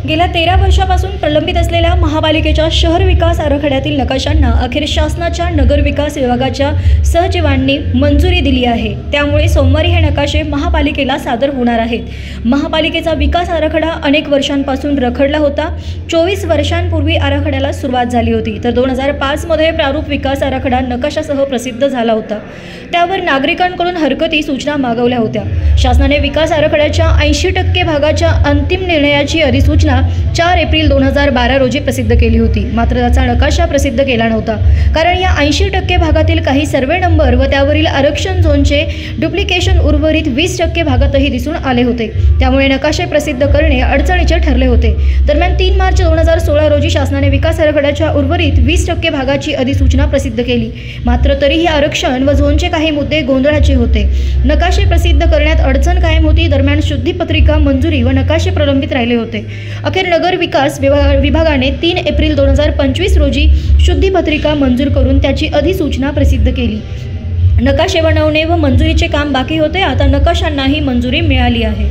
गेल्या 13 वर्षापासून प्रलंबित असलेल्या महापालिकेच्या शहर विकास आराखड्यातील नकाशांना अखेर शासनाच्या नगर विकास विभागाच्या सचिवांनी मंजुरी दिली आहे। त्यामुळे सोमवारी हे नकाशे महापालिकेला सादर होणार आहेत। महापालिकेचा विकास आराखडा अनेक वर्षांपासून रखडला होता। 24 वर्षांपूर्वी आराखड्याला सुरुवात झाली होती, तर 2005 मध्ये प्रारूप विकास आराखडा नकाशासह प्रसिद्ध झाला होता। त्यावर नागरिकांकडून हरकती सूचना मागवल्या होत्या। शासनाने विकास आराखड्याच्या 80% भागाच्या अंतिम निर्णयाची अधिसूचना 4 एप्रिल 2012 रोजी प्रसिद्ध केली होती। मात्र त्याचा नकाशा प्रसिद्ध केला नव्हता, कारण या 80% भागातील काही सर्वे नंबर व त्यावरील आरक्षण झोनचे डुप्लिकेशन उर्वरित 20% भागातही दिसून आले होते। त्यामुळे नकाशे प्रसिद्ध करणे अडचणीचे ठरले होते। दरम्यान 3 मार्च 2016 रोजी शासनाने विकास आराखड्याच्या उर्वरित 20% भागाची अधिसूचना प्रसिद्ध केली। मात्र तरीही आरक्षण व झोनचे काही मुद्दे गोंधळाचे होते। नकाशे प्रसिद्ध करण्यात अडचण कायम होती। दरम्यान शुद्धीपत्रिका मंजुरी व नकाशे प्रलंबित राहिले होते। अखेर नगर विकास विभागाने 3 एप्रिल 2025 रोजी शुद्धीपत्रिका मंजूर करून त्याची अधिसूचना प्रसिद्ध केली। नकाशे बनवणे व मंजुरीचे काम बाकी होते। आता नकाशांनाही मंजुरी मिळाली आहे।